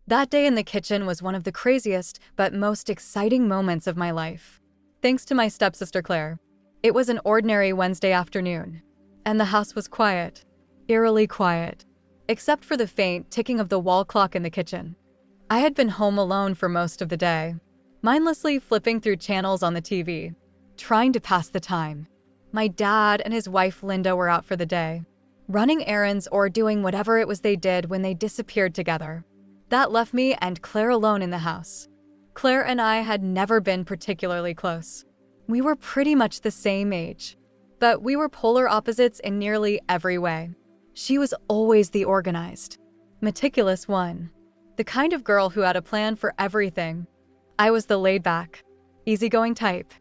That day in the kitchen was one of the craziest but most exciting moments of my life. Thanks to my stepsister Claire. It was an ordinary Wednesday afternoon, and the house was quiet, eerily quiet, except for the faint ticking of the wall clock in the kitchen. I had been home alone for most of the day, mindlessly flipping through channels on the TV, trying to pass the time. My dad and his wife Linda were out for the day, running errands or doing whatever it was they did when they disappeared together. That left me and Claire alone in the house. Claire and I had never been particularly close. We were pretty much the same age, but we were polar opposites in nearly every way. She was always the organized, meticulous one, the kind of girl who had a plan for everything. I was the laid-back, easygoing type,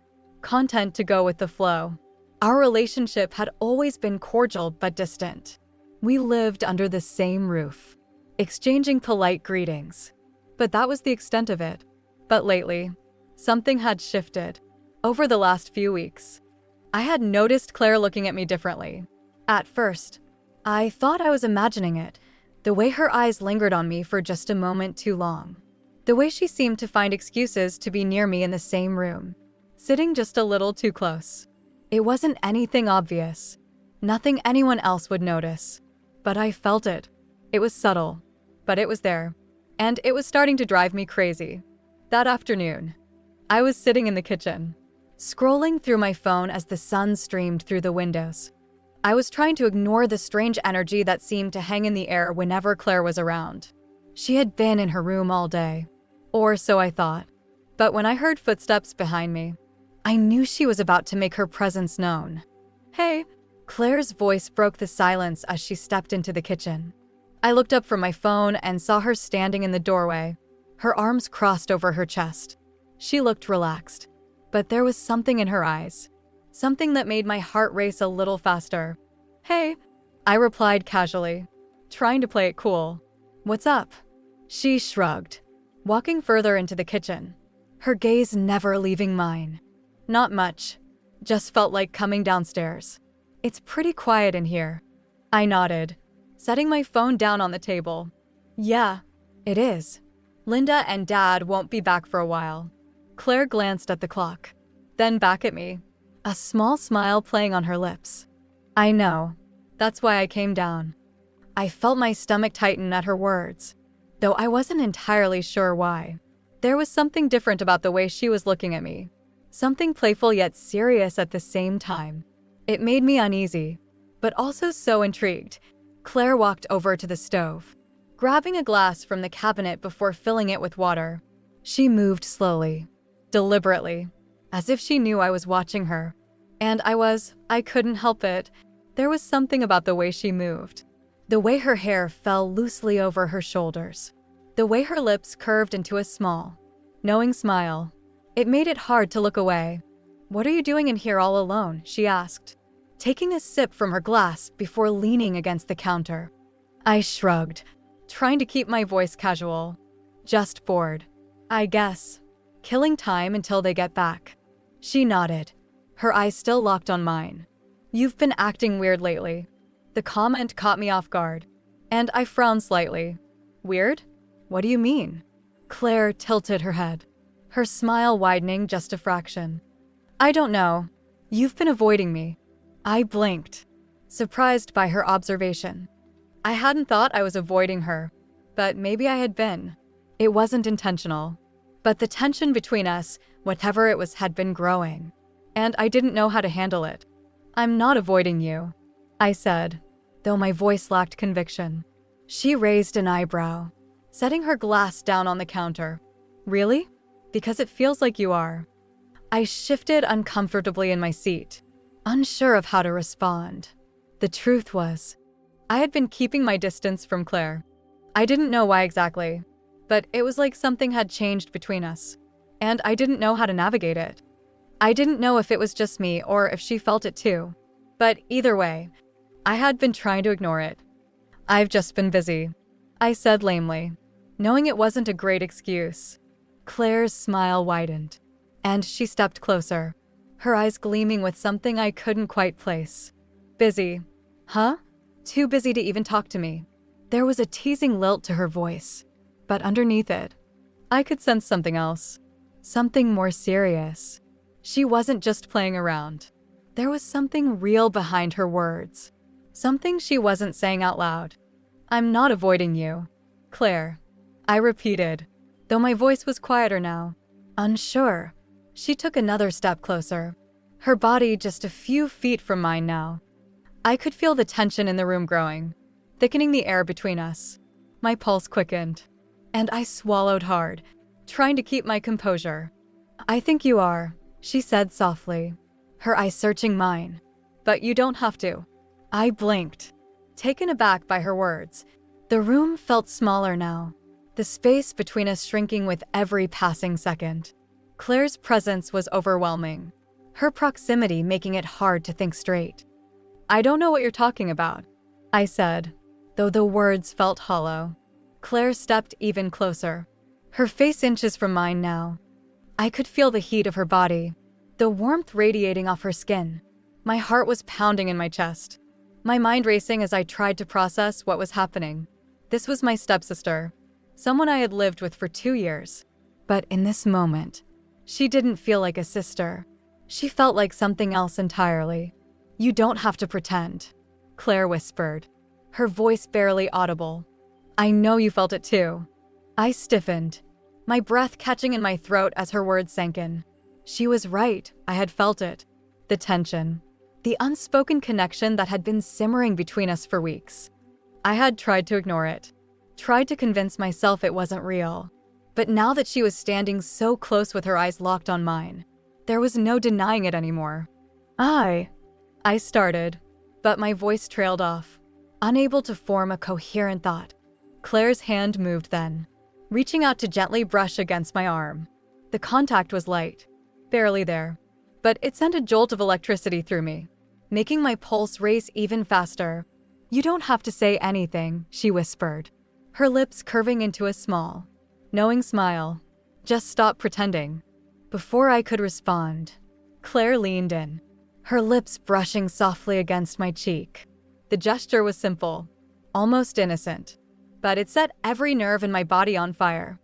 content to go with the flow. Our relationship had always been cordial but distant. We lived under the same roof, exchanging polite greetings, but that was the extent of it. But lately, something had shifted. Over the last few weeks, I had noticed Claire looking at me differently. At first, I thought I was imagining it, the way her eyes lingered on me for just a moment too long. The way she seemed to find excuses to be near me in the same room, sitting just a little too close. It wasn't anything obvious, nothing anyone else would notice, but I felt it. It was subtle, but it was there, and it was starting to drive me crazy. That afternoon, I was sitting in the kitchen, scrolling through my phone as the sun streamed through the windows. I was trying to ignore the strange energy that seemed to hang in the air whenever Claire was around. She had been in her room all day, or so I thought. But when I heard footsteps behind me, I knew she was about to make her presence known. "Hey!" Claire's voice broke the silence as she stepped into the kitchen. I looked up from my phone and saw her standing in the doorway, her arms crossed over her chest. She looked relaxed, but there was something in her eyes, something that made my heart race a little faster. "Hey," I replied casually, trying to play it cool. "What's up?" She shrugged, walking further into the kitchen, her gaze never leaving mine. "Not much. Just felt like coming downstairs. It's pretty quiet in here." I nodded, setting my phone down on the table. "Yeah, it is. Linda and Dad won't be back for a while." Claire glanced at the clock, then back at me, a small smile playing on her lips. "I know. That's why I came down." I felt my stomach tighten at her words, though I wasn't entirely sure why. There was something different about the way she was looking at me, something playful yet serious at the same time. It made me uneasy, but also so intrigued. Claire walked over to the stove, grabbing a glass from the cabinet before filling it with water. She moved slowly, deliberately, as if she knew I was watching her. And I couldn't help it. There was something about the way she moved. The way her hair fell loosely over her shoulders. The way her lips curved into a small, knowing smile. It made it hard to look away. "What are you doing in here all alone?" she asked, taking a sip from her glass before leaning against the counter. I shrugged, trying to keep my voice casual. "Just bored, I guess. Killing time until they get back." She nodded, her eyes still locked on mine. "You've been acting weird lately." The comment caught me off guard, and I frowned slightly. "Weird? What do you mean?" Claire tilted her head, her smile widening just a fraction. "I don't know. You've been avoiding me." I blinked, surprised by her observation. I hadn't thought I was avoiding her, but maybe I had been. It wasn't intentional, but the tension between us, whatever it was, had been growing, and I didn't know how to handle it. "I'm not avoiding you," I said, though my voice lacked conviction. She raised an eyebrow, setting her glass down on the counter. "Really? Because it feels like you are." I shifted uncomfortably in my seat, unsure of how to respond. The truth was, I had been keeping my distance from Claire. I didn't know why exactly, but it was like something had changed between us, and I didn't know how to navigate it. I didn't know if it was just me or if she felt it too. But either way, I had been trying to ignore it. "I've just been busy," I said lamely, knowing it wasn't a great excuse. Claire's smile widened, and she stepped closer, her eyes gleaming with something I couldn't quite place. "Busy? Huh? Too busy to even talk to me." There was a teasing lilt to her voice, but underneath it, I could sense something else. Something more serious. She wasn't just playing around. There was something real behind her words. Something she wasn't saying out loud. "I'm not avoiding you, Claire," I repeated, though my voice was quieter now. Unsure. She took another step closer, her body just a few feet from mine now. I could feel the tension in the room growing, thickening the air between us. My pulse quickened, and I swallowed hard, trying to keep my composure. "I think you are," she said softly, her eyes searching mine. "But you don't have to." I blinked, taken aback by her words. The room felt smaller now, the space between us shrinking with every passing second. Claire's presence was overwhelming, her proximity making it hard to think straight. "I don't know what you're talking about," I said, though the words felt hollow. Claire stepped even closer, her face inches from mine now. I could feel the heat of her body, the warmth radiating off her skin. My heart was pounding in my chest, my mind racing as I tried to process what was happening. This was my stepsister, someone I had lived with for 2 years. But in this moment, she didn't feel like a sister. She felt like something else entirely. "You don't have to pretend," Claire whispered, her voice barely audible. "I know you felt it too." I stiffened, my breath catching in my throat as her words sank in. She was right, I had felt it. The tension, the unspoken connection that had been simmering between us for weeks. I had tried to ignore it, tried to convince myself it wasn't real. But now that she was standing so close with her eyes locked on mine, there was no denying it anymore. I started, but my voice trailed off, unable to form a coherent thought. Claire's hand moved then, reaching out to gently brush against my arm. The contact was light, barely there, but it sent a jolt of electricity through me, making my pulse race even faster. "You don't have to say anything," she whispered, her lips curving into a small, knowing smile. "Just stop pretending." Before I could respond, Claire leaned in, her lips brushing softly against my cheek. The gesture was simple, almost innocent, but it set every nerve in my body on fire.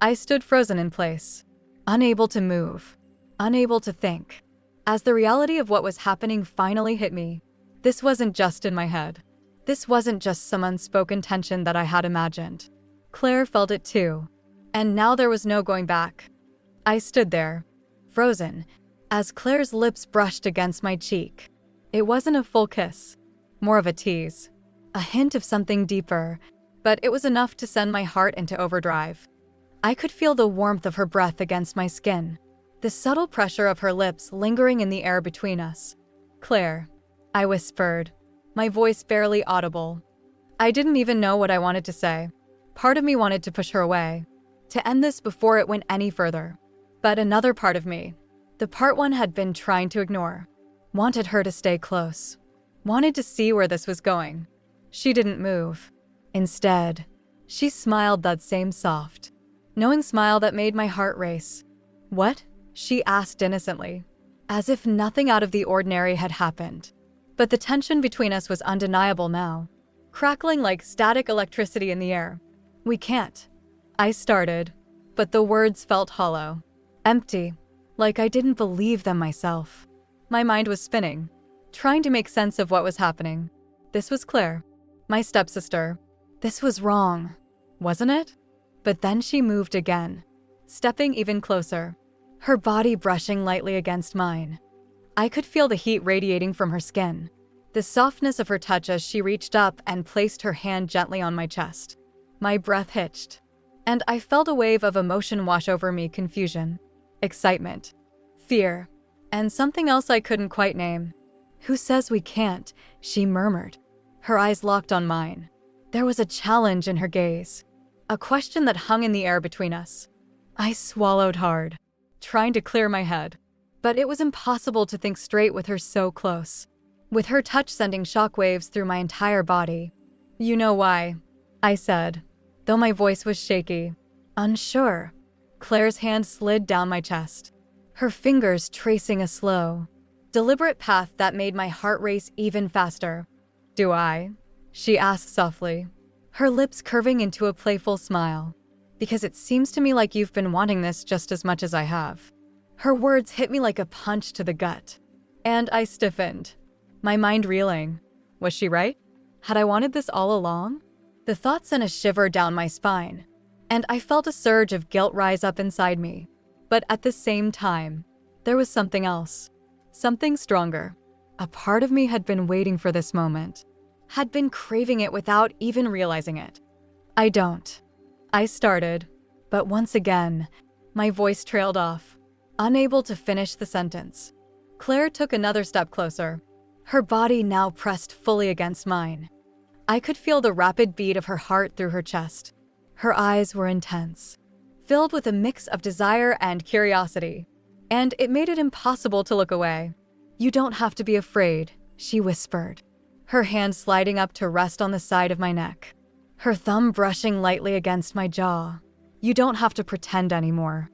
I stood frozen in place, unable to move, unable to think. As the reality of what was happening finally hit me, this wasn't just in my head. This wasn't just some unspoken tension that I had imagined. Claire felt it too, and now there was no going back. I stood there, frozen, as Claire's lips brushed against my cheek. It wasn't a full kiss, more of a tease, a hint of something deeper, but it was enough to send my heart into overdrive. I could feel the warmth of her breath against my skin, the subtle pressure of her lips lingering in the air between us. "Claire," I whispered, my voice barely audible. I didn't even know what I wanted to say. Part of me wanted to push her away, to end this before it went any further. But another part of me, the part one had been trying to ignore, wanted her to stay close, wanted to see where this was going. She didn't move. Instead, she smiled, that same soft, knowing smile that made my heart race. "What?" she asked innocently, as if nothing out of the ordinary had happened. But the tension between us was undeniable now, crackling like static electricity in the air. "We can't," I started, but the words felt hollow, empty, like I didn't believe them myself. My mind was spinning, trying to make sense of what was happening. This was Claire, my stepsister. This was wrong, wasn't it? But then she moved again, stepping even closer, her body brushing lightly against mine. I could feel the heat radiating from her skin, the softness of her touch as she reached up and placed her hand gently on my chest. My breath hitched, and I felt a wave of emotion wash over me: confusion, excitement, fear, and something else I couldn't quite name. "Who says we can't?" she murmured, her eyes locked on mine. There was a challenge in her gaze, a question that hung in the air between us. I swallowed hard, trying to clear my head, but it was impossible to think straight with her so close, with her touch sending shockwaves through my entire body. "You know why," I said, though my voice was shaky. Unsure, Claire's hand slid down my chest, her fingers tracing a slow, deliberate path that made my heart race even faster. "Do I?" she asked softly, her lips curving into a playful smile. because it seems to me like you've been wanting this just as much as I have." Her words hit me like a punch to the gut, and I stiffened, my mind reeling. Was she right? Had I wanted this all along? The thought sent a shiver down my spine, and I felt a surge of guilt rise up inside me. But at the same time, there was something else, something stronger. A part of me had been waiting for this moment, had been craving it without even realizing it. I started, but once again, my voice trailed off, unable to finish the sentence. Claire took another step closer, her body now pressed fully against mine. I could feel the rapid beat of her heart through her chest. Her eyes were intense, filled with a mix of desire and curiosity, and it made it impossible to look away. "You don't have to be afraid," she whispered, her hand sliding up to rest on the side of my neck, her thumb brushing lightly against my jaw. "You don't have to pretend anymore."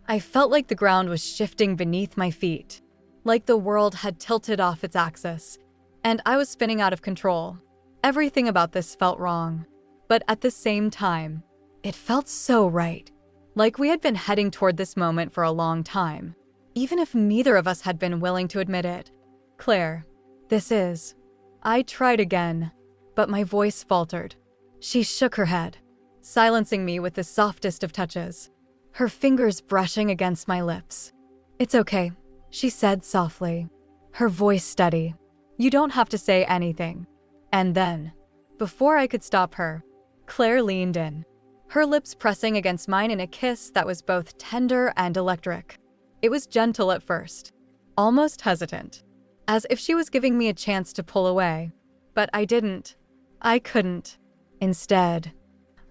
I felt like the ground was shifting beneath my feet, like the world had tilted off its axis, and I was spinning out of control. Everything about this felt wrong, but at the same time, it felt so right, like we had been heading toward this moment for a long time, even if neither of us had been willing to admit it. "Claire, this is..." I tried again, but my voice faltered. She shook her head, silencing me with the softest of touches, her fingers brushing against my lips. "It's okay," she said softly, her voice steady. "You don't have to say anything." And then, before I could stop her, Claire leaned in, her lips pressing against mine in a kiss that was both tender and electric. It was gentle at first, almost hesitant, as if she was giving me a chance to pull away. But I didn't. I couldn't. Instead,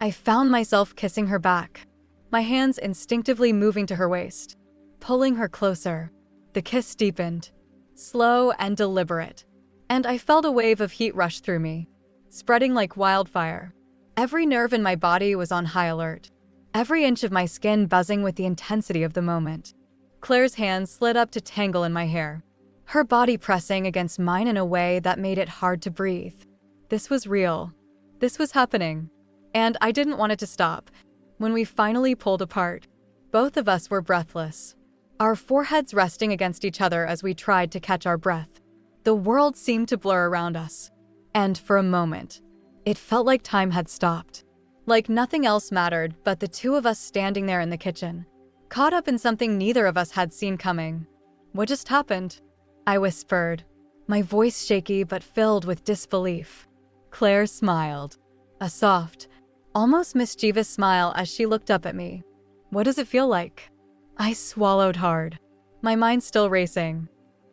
I found myself kissing her back, my hands instinctively moving to her waist, pulling her closer. The kiss deepened, slow and deliberate, and I felt a wave of heat rush through me, spreading like wildfire. Every nerve in my body was on high alert, every inch of my skin buzzing with the intensity of the moment. Claire's hands slid up to tangle in my hair, her body pressing against mine in a way that made it hard to breathe. This was real. This was happening, and I didn't want it to stop. When we finally pulled apart, both of us were breathless, our foreheads resting against each other as we tried to catch our breath. The world seemed to blur around us, and for a moment, it felt like time had stopped, like nothing else mattered but the two of us standing there in the kitchen, caught up in something neither of us had seen coming. "What just happened?" I whispered, my voice shaky but filled with disbelief. Claire smiled, a soft, almost mischievous smile as she looked up at me. "What does it feel like?" I swallowed hard, my mind still racing.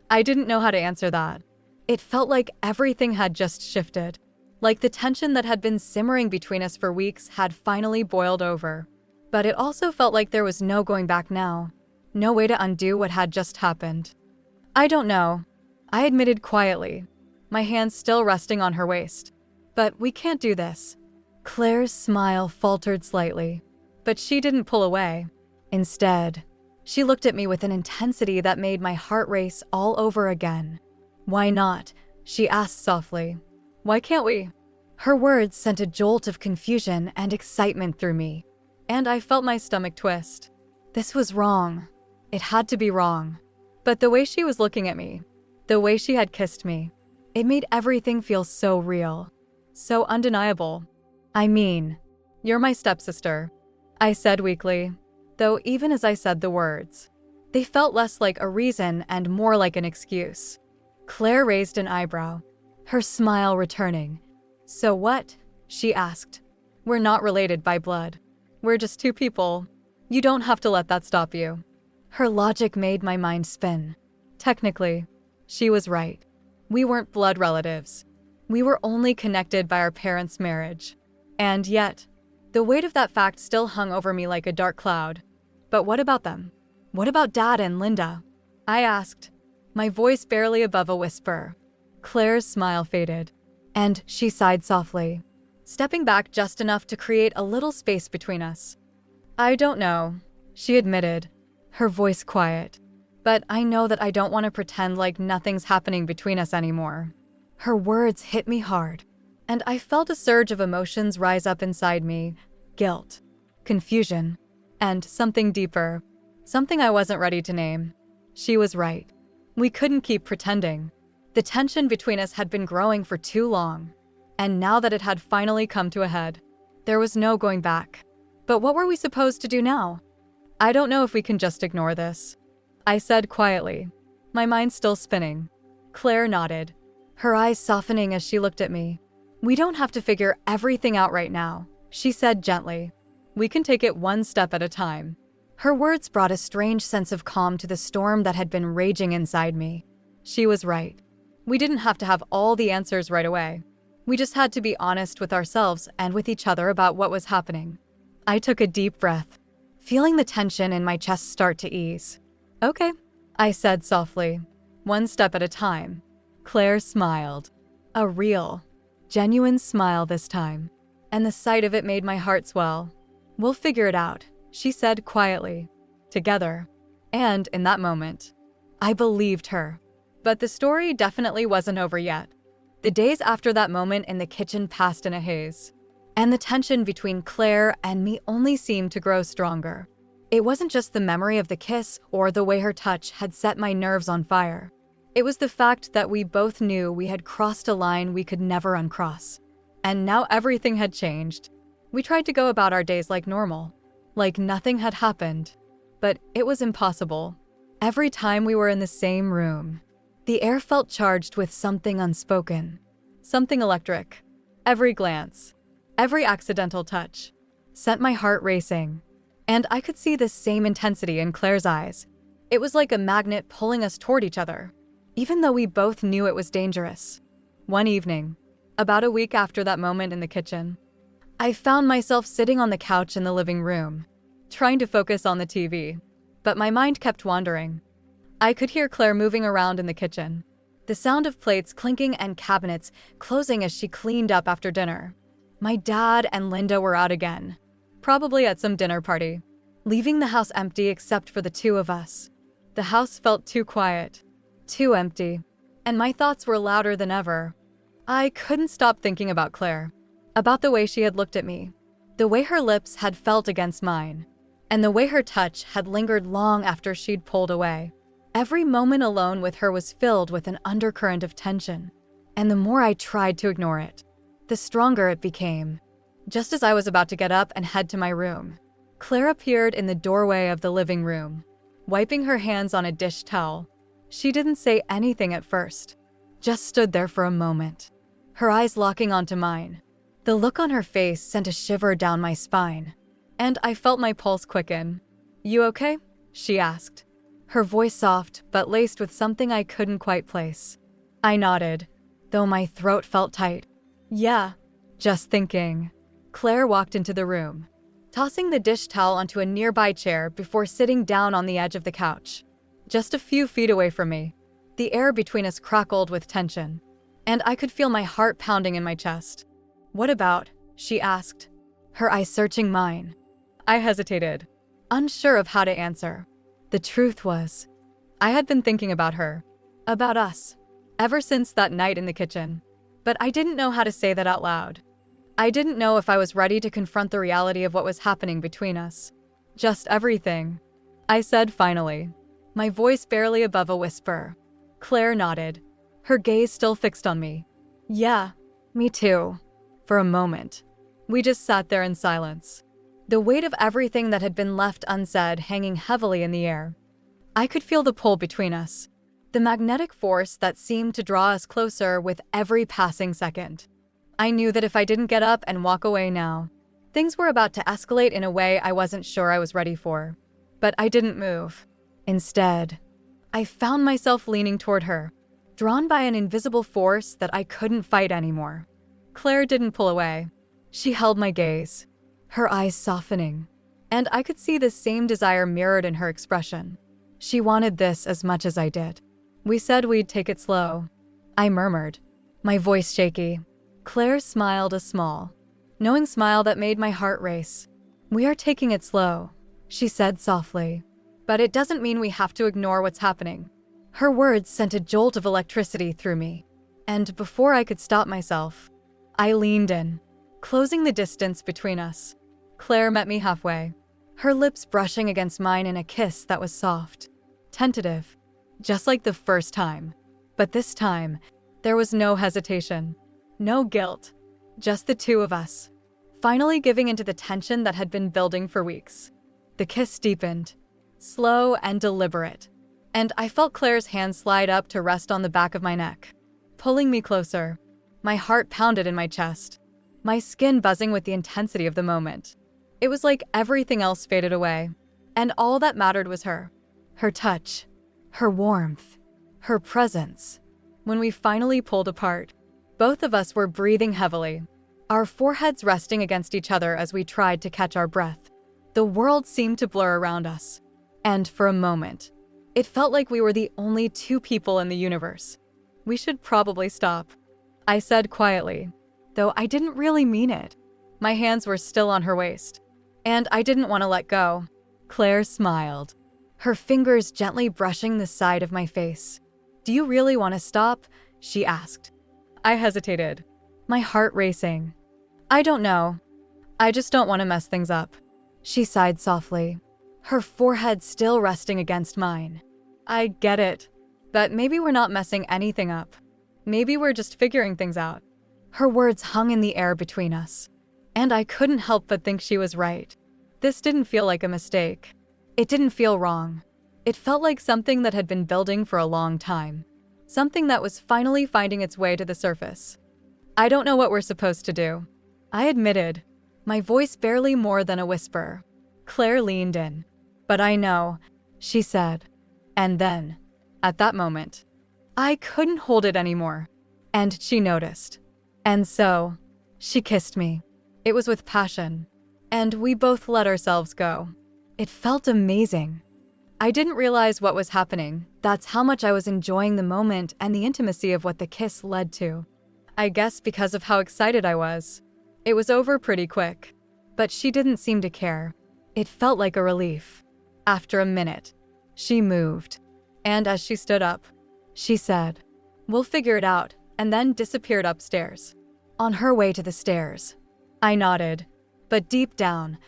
I didn't know how to answer that. It felt like everything had just shifted, like the tension that had been simmering between us for weeks had finally boiled over. But it also felt like there was no going back now, no way to undo what had just happened. "I don't know," I admitted quietly, my hands still resting on her waist. "But we can't do this." Claire's smile faltered slightly, but she didn't pull away. Instead, she looked at me with an intensity that made my heart race all over again. "Why not?" she asked softly. "Why can't we?" Her words sent a jolt of confusion and excitement through me, and I felt my stomach twist. This was wrong. It had to be wrong. But the way she was looking at me, the way she had kissed me, it made everything feel so real, so undeniable. "I mean, you're my stepsister," I said weakly, though even as I said the words, they felt less like a reason and more like an excuse. Claire raised an eyebrow, her smile returning. "So what?" she asked. "We're not related by blood. We're just two people. You don't have to let that stop you." Her logic made my mind spin. Technically, she was right. We weren't blood relatives. We were only connected by our parents' marriage. And yet, the weight of that fact still hung over me like a dark cloud. "But what about them? What about Dad and Linda?" I asked, my voice barely above a whisper. Claire's smile faded, and she sighed softly, stepping back just enough to create a little space between us. "I don't know," she admitted, her voice quiet. "But I know that I don't want to pretend like nothing's happening between us anymore." Her words hit me hard, and I felt a surge of emotions rise up inside me. Guilt. confusion, and something deeper, something I wasn't ready to name. She was right. We couldn't keep pretending. The tension between us had been growing for too long, and now that it had finally come to a head, there was no going back. But what were we supposed to do now? I don't know if we can just ignore this, I said quietly, my mind still spinning. Claire nodded, her eyes softening as she looked at me. We don't have to figure everything out right now, she said gently. We can take it one step at a time. Her words brought a strange sense of calm to the storm that had been raging inside me. She was right. We didn't have to have all the answers right away. We just had to be honest with ourselves and with each other about what was happening. I took a deep breath, feeling the tension in my chest start to ease. Okay, I said softly, one step at a time. Claire smiled. A real, genuine smile this time, and the sight of it made my heart swell. We'll figure it out, she said quietly. Together. And in that moment, I believed her. But the story definitely wasn't over yet. The days after that moment in the kitchen passed in a haze, and the tension between Claire and me only seemed to grow stronger. It wasn't just the memory of the kiss or the way her touch had set my nerves on fire. It was the fact that we both knew we had crossed a line we could never uncross. And now everything had changed. We tried to go about our days like normal, like nothing had happened. But it was impossible. Every time we were in the same room, the air felt charged with something unspoken, something electric. Every glance, every accidental touch, sent my heart racing. And I could see the same intensity in Claire's eyes. It was like a magnet pulling us toward each other, even though we both knew it was dangerous. One evening, about a week after that moment in the kitchen, I found myself sitting on the couch in the living room, trying to focus on the TV, but my mind kept wandering. I could hear Claire moving around in the kitchen, the sound of plates clinking and cabinets closing as she cleaned up after dinner. My dad and Linda were out again, probably at some dinner party, leaving the house empty except for the two of us. The house felt too quiet, too empty, and my thoughts were louder than ever. I couldn't stop thinking about Claire, about the way she had looked at me, the way her lips had felt against mine, and the way her touch had lingered long after she'd pulled away. Every moment alone with her was filled with an undercurrent of tension, and the more I tried to ignore it, the stronger it became. Just as I was about to get up and head to my room, Claire appeared in the doorway of the living room, wiping her hands on a dish towel. She didn't say anything at first, just stood there for a moment, her eyes locking onto mine. The look on her face sent a shiver down my spine, and I felt my pulse quicken. "You okay?" she asked, her voice soft but laced with something I couldn't quite place. I nodded, though my throat felt tight. "Yeah, just thinking." Claire walked into the room, tossing the dish towel onto a nearby chair before sitting down on the edge of the couch, just a few feet away from me. The air between us crackled with tension, and I could feel my heart pounding in my chest. "What about?" she asked, her eyes searching mine. I hesitated, unsure of how to answer. The truth was, I had been thinking about her, about us, ever since that night in the kitchen. But I didn't know how to say that out loud. I didn't know if I was ready to confront the reality of what was happening between us. "Just everything," I said finally, my voice barely above a whisper. Claire nodded, her gaze still fixed on me. "Yeah, me too." For a moment, we just sat there in silence, the weight of everything that had been left unsaid hanging heavily in the air. I could feel the pull between us, the magnetic force that seemed to draw us closer with every passing second. I knew that if I didn't get up and walk away now, things were about to escalate in a way I wasn't sure I was ready for. But I didn't move. Instead, I found myself leaning toward her, drawn by an invisible force that I couldn't fight anymore. Claire didn't pull away. She held my gaze, her eyes softening, and I could see the same desire mirrored in her expression. She wanted this as much as I did. "We said we'd take it slow," I murmured, my voice shaky. Claire smiled a small, knowing smile that made my heart race. "We are taking it slow," she said softly, "but it doesn't mean we have to ignore what's happening." Her words sent a jolt of electricity through me, and before I could stop myself, I leaned in, closing the distance between us. Claire met me halfway, her lips brushing against mine in a kiss that was soft, tentative, just like the first time. But this time, there was no hesitation, no guilt, just the two of us, finally giving into the tension that had been building for weeks. The kiss deepened, slow and deliberate, and I felt Claire's hand slide up to rest on the back of my neck, pulling me closer. My heart pounded in my chest, my skin buzzing with the intensity of the moment. It was like everything else faded away, and all that mattered was her touch, her warmth, her presence. When we finally pulled apart, both of us were breathing heavily, our foreheads resting against each other as we tried to catch our breath. The world seemed to blur around us, and for a moment, it felt like we were the only two people in the universe. We should probably stop, I said quietly, though I didn't really mean it. My hands were still on her waist, and I didn't want to let go. Claire smiled, her fingers gently brushing the side of my face. "Do you really want to stop?" she asked. I hesitated, my heart racing. "I don't know. I just don't want to mess things up." She sighed softly, her forehead still resting against mine. "I get it, but maybe we're not messing anything up. Maybe we're just figuring things out." Her words hung in the air between us, and I couldn't help but think she was right. This didn't feel like a mistake. It didn't feel wrong. It felt like something that had been building for a long time, something that was finally finding its way to the surface. "I don't know what we're supposed to do," I admitted, my voice barely more than a whisper. Claire leaned in. "But I know," she said. And then, at that moment, I couldn't hold it anymore, and she noticed. And so, she kissed me. It was with passion, and we both let ourselves go. It felt amazing. I didn't realize what was happening. That's how much I was enjoying the moment and the intimacy of what the kiss led to. I guess because of how excited I was. It was over pretty quick, but she didn't seem to care. It felt like a relief. After a minute, she moved, and as she stood up, she said, "We'll figure it out," and then disappeared upstairs. On her way to the stairs, I nodded, but deep down,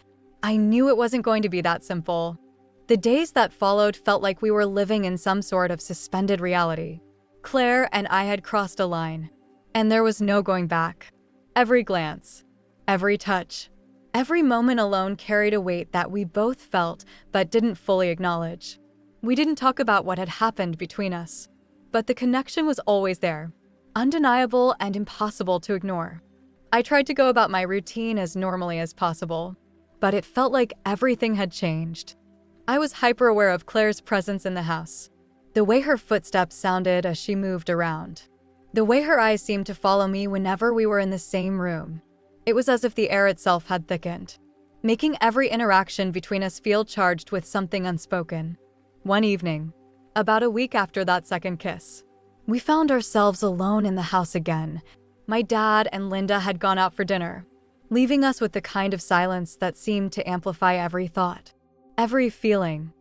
I knew it wasn't going to be that simple. The days that followed felt like we were living in some sort of suspended reality. Claire and I had crossed a line, and there was no going back. Every glance, every touch, every moment alone carried a weight that we both felt but didn't fully acknowledge. We didn't talk about what had happened between us, but the connection was always there, undeniable and impossible to ignore. I tried to go about my routine as normally as possible, but it felt like everything had changed. I was hyper-aware of Claire's presence in the house, the way her footsteps sounded as she moved around, the way her eyes seemed to follow me whenever we were in the same room. It was as if the air itself had thickened, making every interaction between us feel charged with something unspoken. One evening, about a week after that second kiss, we found ourselves alone in the house again. My dad and Linda had gone out for dinner, leaving us with the kind of silence that seemed to amplify every thought, every feeling.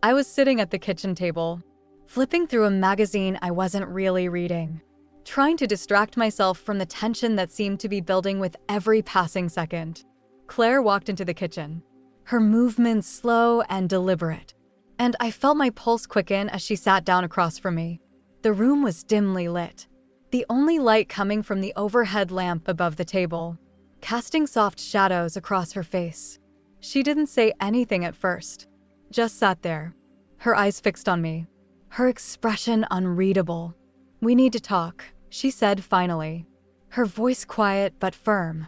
I was sitting at the kitchen table, flipping through a magazine I wasn't really reading, trying to distract myself from the tension that seemed to be building with every passing second. Claire walked into the kitchen, her movements slow and deliberate, and I felt my pulse quicken as she sat down across from me. The room was dimly lit, the only light coming from the overhead lamp above the table, casting soft shadows across her face. She didn't say anything at first, just sat there, her eyes fixed on me, her expression unreadable. "We need to talk," she said finally, her voice quiet but firm.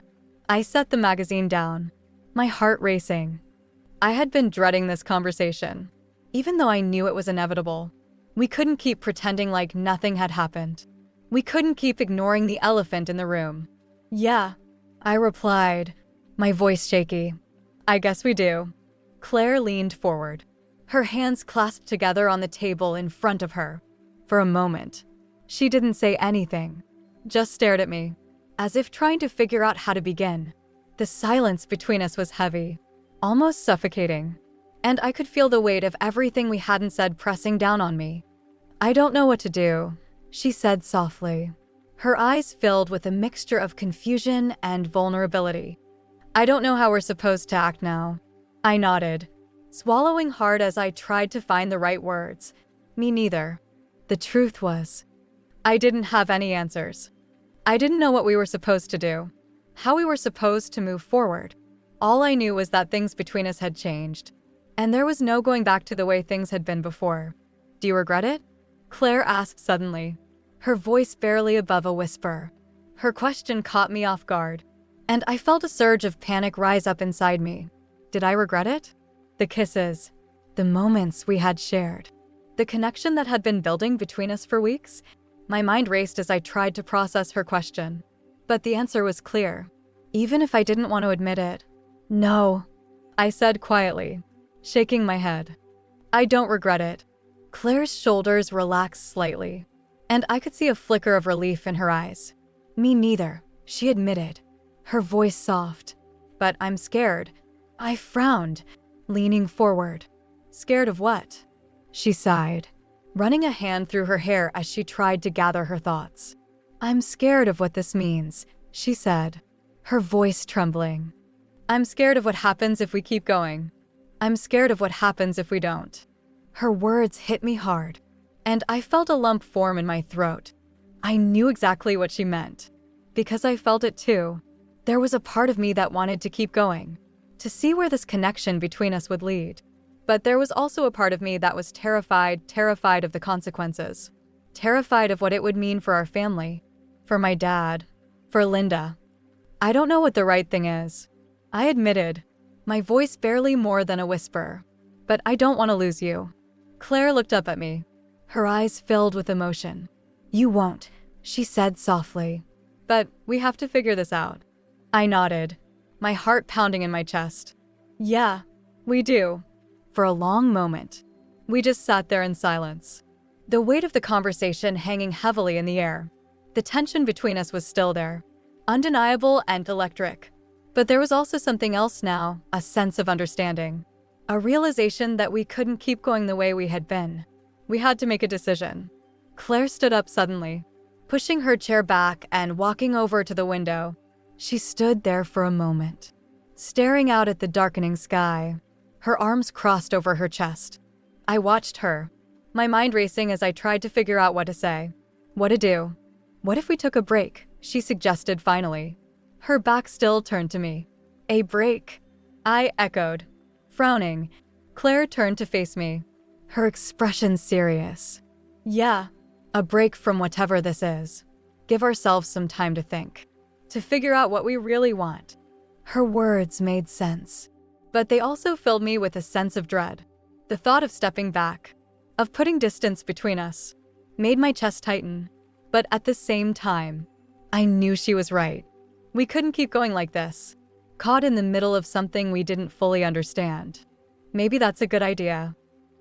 I set the magazine down, my heart racing. I had been dreading this conversation, even though I knew it was inevitable. We couldn't keep pretending like nothing had happened. We couldn't keep ignoring the elephant in the room. "Yeah," I replied, my voice shaky. "I guess we do." Claire leaned forward, her hands clasped together on the table in front of her. For a moment, she didn't say anything, just stared at me, as if trying to figure out how to begin. The silence between us was heavy, almost suffocating, and I could feel the weight of everything we hadn't said pressing down on me. "I don't know what to do," she said softly, her eyes filled with a mixture of confusion and vulnerability. I don't know how we're supposed to act now. I nodded, swallowing hard as I tried to find the right words. Me neither. The truth was, I didn't have any answers. I didn't know what we were supposed to do, how we were supposed to move forward. All I knew was that things between us had changed, and there was no going back to the way things had been before. Do you regret it? Claire asked suddenly, her voice barely above a whisper. Her question caught me off guard, and I felt a surge of panic rise up inside me. Did I regret it? The kisses, the moments we had shared, the connection that had been building between us for weeks. My mind raced as I tried to process her question, but the answer was clear, even if I didn't want to admit it. No, I said quietly, shaking my head. I don't regret it. Claire's shoulders relaxed slightly, and I could see a flicker of relief in her eyes. Me neither, she admitted, her voice soft. But I'm scared. I frowned, leaning forward. Scared of what? She sighed, running a hand through her hair as she tried to gather her thoughts. I'm scared of what this means, she said, her voice trembling. I'm scared of what happens if we keep going. I'm scared of what happens if we don't. Her words hit me hard, and I felt a lump form in my throat. I knew exactly what she meant, because I felt it too. There was a part of me that wanted to keep going, to see where this connection between us would lead. But there was also a part of me that was terrified of the consequences, terrified of what it would mean for our family, for my dad, for Linda. I don't know what the right thing is, I admitted, my voice barely more than a whisper. But I don't want to lose you. Claire looked up at me, her eyes filled with emotion. You won't, she said softly. But we have to figure this out. I nodded, my heart pounding in my chest. Yeah, we do. For a long moment, we just sat there in silence, the weight of the conversation hanging heavily in the air. The tension between us was still there, undeniable and electric. But there was also something else now, a sense of understanding, a realization that we couldn't keep going the way we had been. We had to make a decision. Claire stood up suddenly, pushing her chair back and walking over to the window. She stood there for a moment, staring out at the darkening sky, her arms crossed over her chest. I watched her, my mind racing as I tried to figure out what to say, what to do. What if we took a break? She suggested finally, her back still turned to me. A break? I echoed, frowning. Claire turned to face me, her expression serious. Yeah, a break from whatever this is. Give ourselves some time to think, to figure out what we really want. Her words made sense, but they also filled me with a sense of dread. The thought of stepping back, of putting distance between us, made my chest tighten. But at the same time, I knew she was right. We couldn't keep going like this, caught in the middle of something we didn't fully understand. Maybe that's a good idea,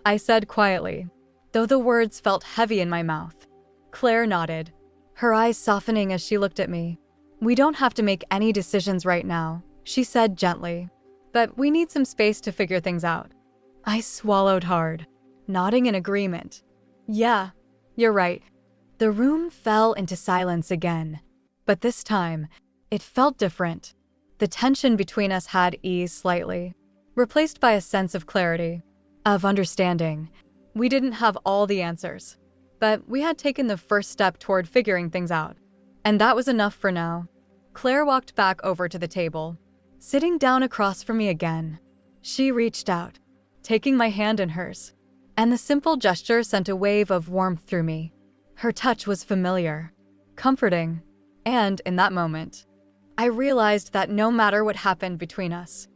I said quietly, though the words felt heavy in my mouth. Claire nodded, her eyes softening as she looked at me. We don't have to make any decisions right now, she said gently, but we need some space to figure things out. I swallowed hard, nodding in agreement. Yeah, you're right. The room fell into silence again, but this time, it felt different. The tension between us had eased slightly, replaced by a sense of clarity, of understanding. We didn't have all the answers, but we had taken the first step toward figuring things out. And that was enough for now. Claire walked back over to the table, sitting down across from me again. She reached out, taking my hand in hers, and the simple gesture sent a wave of warmth through me. Her touch was familiar, comforting, and in that moment, I realized that no matter what happened between us,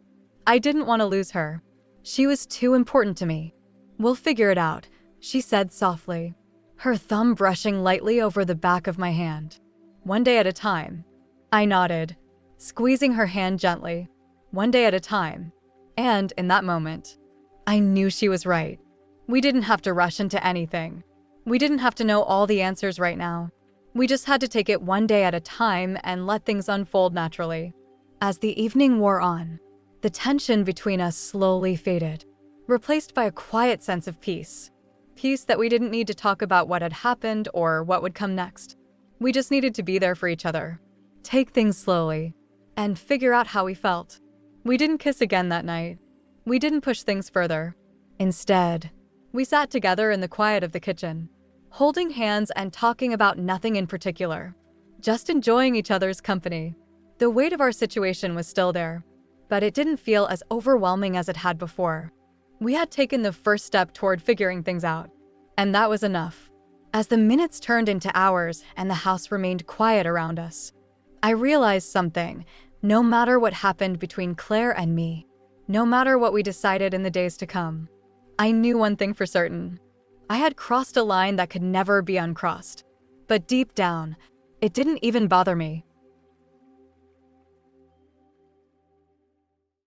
I didn't want to lose her. She was too important to me. We'll figure it out, she said softly, her thumb brushing lightly over the back of my hand. One day at a time. I nodded, squeezing her hand gently. One day at a time. And in that moment, I knew she was right. We didn't have to rush into anything. We didn't have to know all the answers right now. We just had to take it one day at a time and let things unfold naturally. As the evening wore on, the tension between us slowly faded, replaced by a quiet sense of peace. Peace that we didn't need to talk about what had happened or what would come next. We just needed to be there for each other, take things slowly, and figure out how we felt. We didn't kiss again that night. We didn't push things further. Instead, we sat together in the quiet of the kitchen, holding hands and talking about nothing in particular, just enjoying each other's company. The weight of our situation was still there, but it didn't feel as overwhelming as it had before. We had taken the first step toward figuring things out, and that was enough. As the minutes turned into hours and the house remained quiet around us, I realized something. No matter what happened between Claire and me, no matter what we decided in the days to come, I knew one thing for certain. I had crossed a line that could never be uncrossed. But deep down, it didn't even bother me.